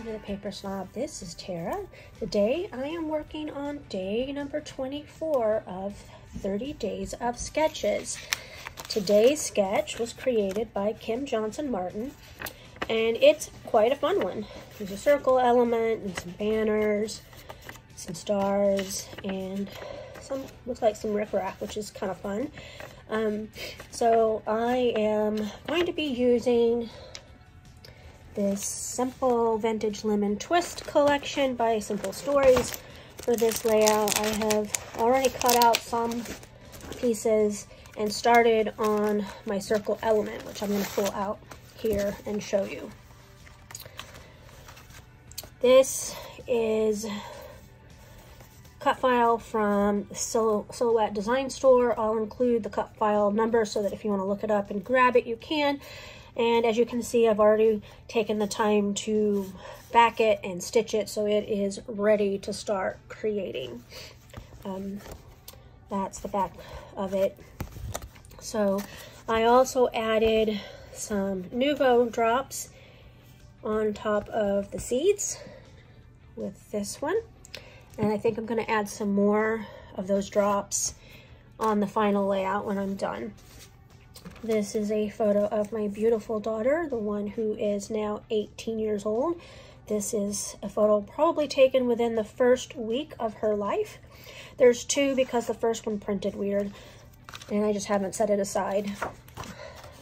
welcome to the Paper Snob. This is Tara. Today I am working on day number 24 of 30 days of sketches. Today's sketch was created by Kim Johnson Martin, and it's quite a fun one. There's a circle element and some banners, some stars, and some looks like some riprap, which is kind of fun. So I am going to be using this Simple Vintage Lemon Twist collection by Simple Stories for this layout. I have already cut out some pieces and started on my circle element, which I'm going to pull out here and show you. This is cut file from Silhouette Design Store. I'll include the cut file number so that if you want to look it up and grab it, you can. And as you can see, I've already taken the time to back it and stitch it so it is ready to start creating. That's the back of it. So I also added some Nouveau drops on top of the seeds with this one. And I think I'm going to add some more of those drops on the final layout when I'm done. This is a photo of my beautiful daughter, the one who is now 18 years old. This is a photo probably taken within the first week of her life. There's two because the first one printed weird, and I just haven't set it aside.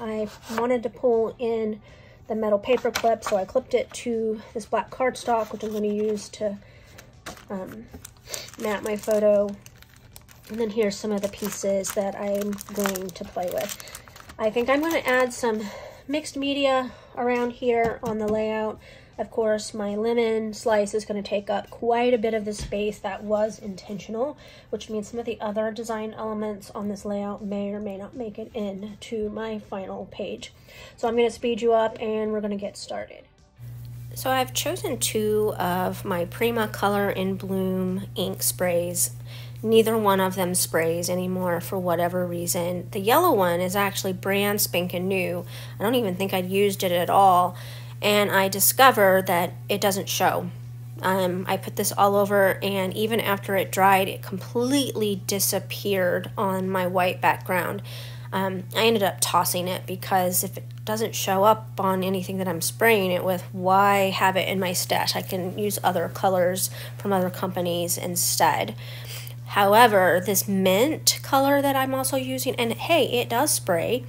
I wanted to pull in the metal paper clip, so I clipped it to this black cardstock, which I'm going to use to mat my photo. And then here's some of the pieces that I'm going to play with. I think I'm going to add some mixed media around here on the layout. Of course, my lemon slice is going to take up quite a bit of the space. That was intentional, which means some of the other design elements on this layout may or may not make it into my final page. So I'm going to speed you up and we're going to get started. So I've chosen two of my Prima Color in Bloom ink sprays. Neither one of them sprays anymore for whatever reason. The yellow one is actually brand spanking new. I don't even think I'd used it at all. And I discovered that it doesn't show. I put this all over, and even after it dried, it completely disappeared on my white background. I ended up tossing it because if it doesn't show up on anything that I'm spraying it with, why have it in my stash? I can use other colors from other companies instead. However, this mint color that I'm also using, and hey, it does spray,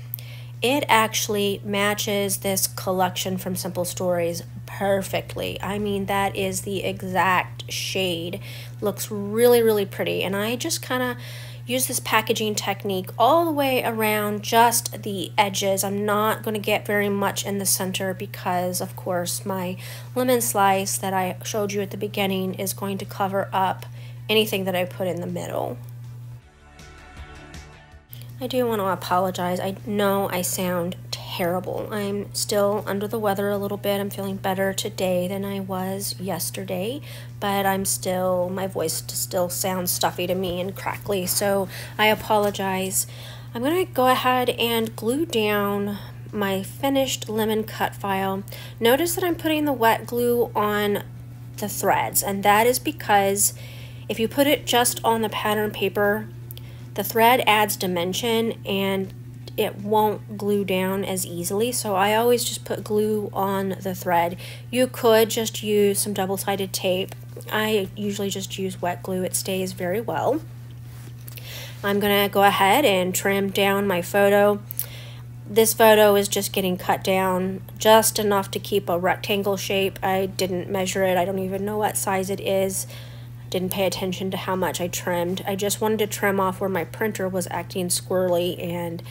it actually matches this collection from Simple Stories perfectly. I mean, that is the exact shade. Looks really, really pretty. And I just kind of use this packaging technique all the way around just the edges. I'm not going to get very much in the center because, of course, my lemon slice that I showed you at the beginning is going to cover up anything that I put in the middle. I do want to apologize. I know I sound terrible. I'm still under the weather a little bit. I'm feeling better today than I was yesterday, but my voice still sounds stuffy to me and crackly, so I apologize. I'm going to go ahead and glue down my finished lemon cut file. Notice that I'm putting the wet glue on the threads, and that is because if you put it just on the pattern paper, the thread adds dimension and it won't glue down as easily. So I always just put glue on the thread. You could just use some double-sided tape. I usually just use wet glue. It stays very well. I'm gonna go ahead and trim down my photo. This photo is just getting cut down just enough to keep a rectangle shape. I didn't measure it. I don't even know what size it is. Didn't pay attention to how much I trimmed. I just wanted to trim off where my printer was acting squirrely and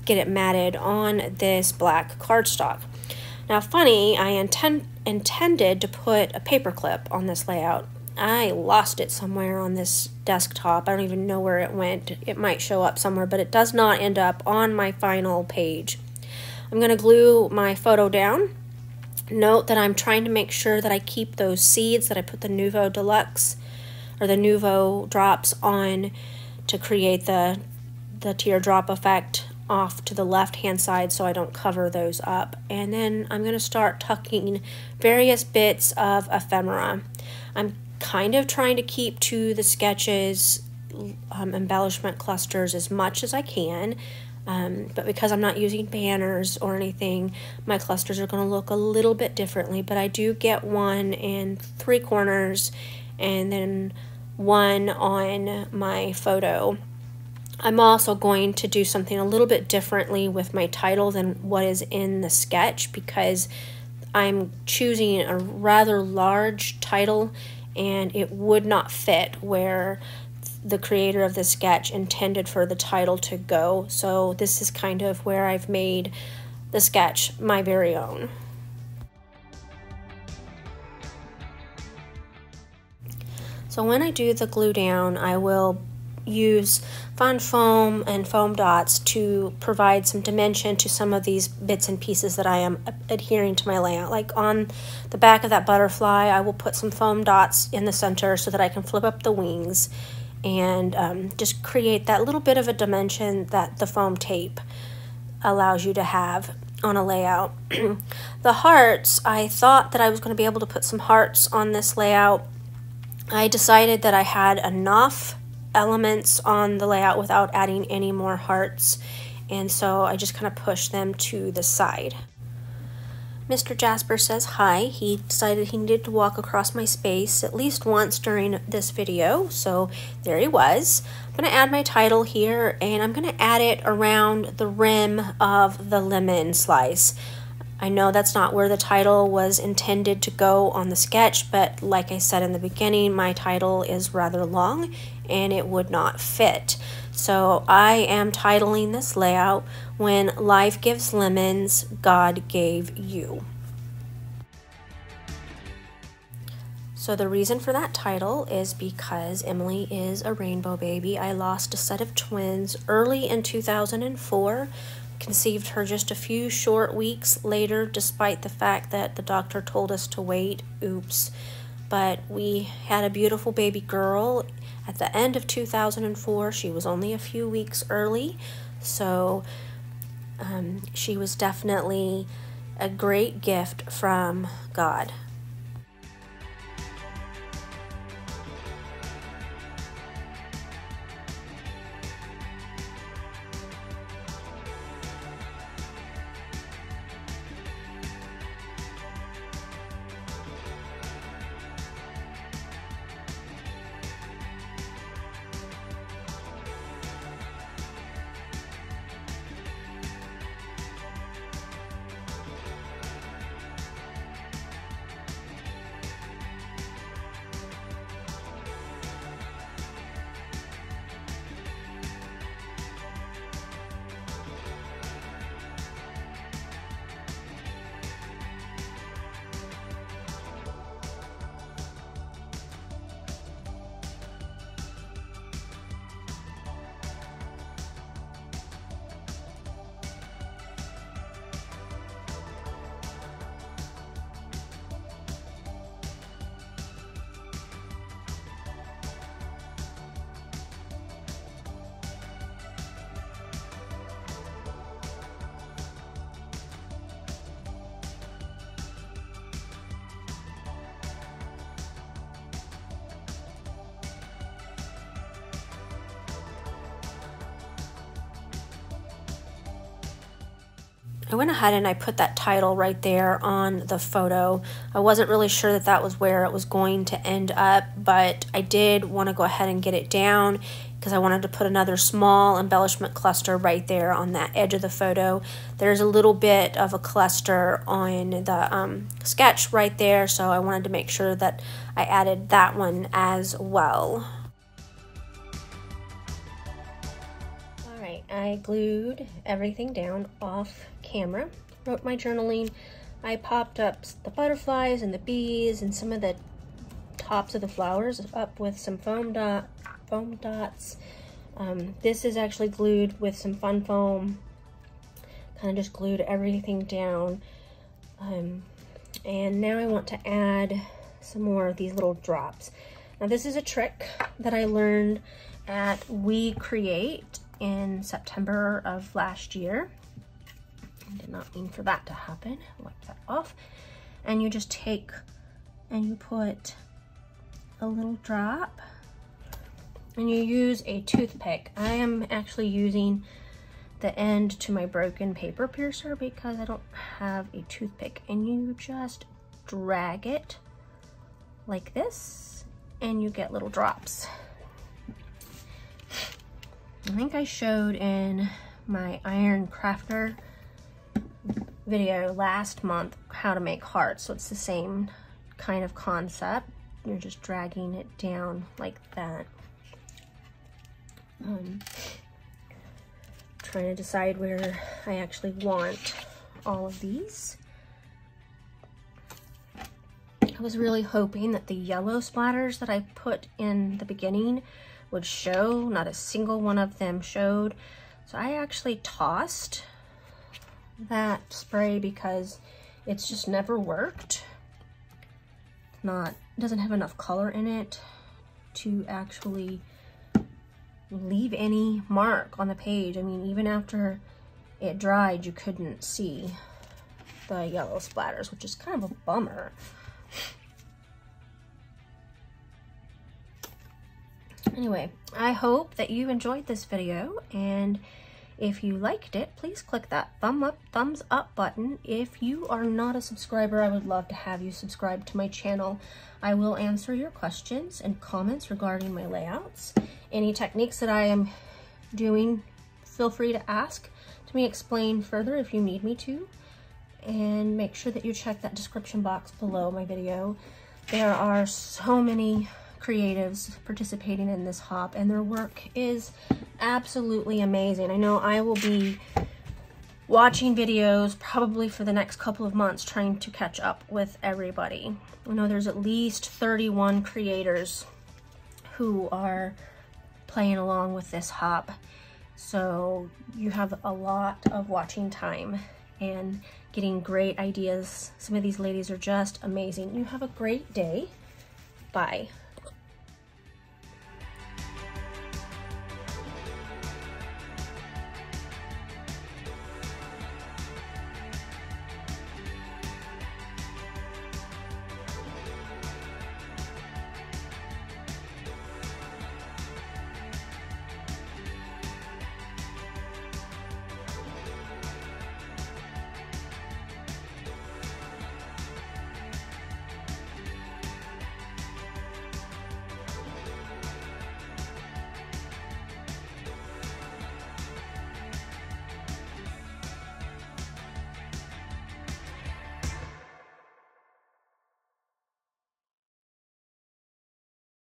get it matted on this black cardstock. Now, funny, I intended to put a paper clip on this layout. I lost it somewhere on this desktop. I don't even know where it went. It might show up somewhere, but it does not end up on my final page. I'm going to glue my photo down. Note that I'm trying to make sure that I keep those seeds that I put the Nouveau Deluxe or the Nouveau drops on to create the teardrop effect off to the left hand side so I don't cover those up. And then I'm going to start tucking various bits of ephemera. I'm kind of trying to keep to the sketches embellishment clusters as much as I can, but because I'm not using banners or anything, my clusters are going to look a little bit differently. But I do get one in 3 corners and then one on my photo. I'm also going to do something a little bit differently with my title than what is in the sketch, because I'm choosing a rather large title and it would not fit where the creator of the sketch intended for the title to go. So this is kind of where I've made the sketch my very own. So when I do the glue down, I will use fun foam and foam dots to provide some dimension to some of these bits and pieces that I am adhering to my layout. Like on the back of that butterfly, I will put some foam dots in the center so that I can flip up the wings and just create that little bit of a dimension that the foam tape allows you to have on a layout. The hearts, I thought that I was going to be able to put some hearts on this layout. I decided that I had enough elements on the layout without adding any more hearts, and so I just kind of pushed them to the side. Mr. Jasper says hi. He decided he needed to walk across my space at least once during this video, so there he was. I'm going to add my title here, and I'm going to add it around the rim of the lemon slice. I know that's not where the title was intended to go on the sketch, but like I said in the beginning, my title is rather long and it would not fit. So I am titling this layout, When Life Gives Lemons, God Gave You. So the reason for that title is because Emily is a rainbow baby. I lost a set of twins early in 2004. Conceived her just a few short weeks later, despite the fact that the doctor told us to wait. Oops. But we had a beautiful baby girl at the end of 2004. She was only a few weeks early, so she was definitely a great gift from God. I went ahead and I put that title right there on the photo. I wasn't really sure that that was where it was going to end up, but I did want to go ahead and get it down because I wanted to put another small embellishment cluster right there on that edge of the photo. There's a little bit of a cluster on the sketch right there, so I wanted to make sure that I added that one as well. I glued everything down off camera, wrote my journaling. I popped up the butterflies and the bees and some of the tops of the flowers up with some foam dots. This is actually glued with some fun foam. Kind of just glued everything down. And now I want to add some more of these little drops. Now this is a trick that I learned at We Create, in September of last year. I did not mean for that to happen. Wipe that off. And you just take and you put a little drop and you use a toothpick. I am actually using the end to my broken paper piercer because I don't have a toothpick, and you just drag it like this and you get little drops. I think I showed in my iron crafter video last month how to make hearts, so it's the same kind of concept. You're just dragging it down like that. Trying to decide where I actually want all of these. I was really hoping that the yellow splatters that I put in the beginning would show. Not a single one of them showed. So I actually tossed that spray because it's just never worked. It doesn't have enough color in it to actually leave any mark on the page. I mean, even after it dried, you couldn't see the yellow splatters, which is kind of a bummer. Anyway, I hope that you enjoyed this video, and if you liked it, please click that thumbs up button. If you are not a subscriber, I would love to have you subscribe to my channel. I will answer your questions and comments regarding my layouts. Any techniques that I am doing, feel free to ask to me explain further if you need me to. And make sure that you check that description box below my video. There are so many creatives participating in this hop, and their work is absolutely amazing. I know I will be watching videos probably for the next couple of months trying to catch up with everybody. I know there's at least 31 creators who are playing along with this hop, so you have a lot of watching time and getting great ideas. Some of these ladies are just amazing. You have a great day. Bye.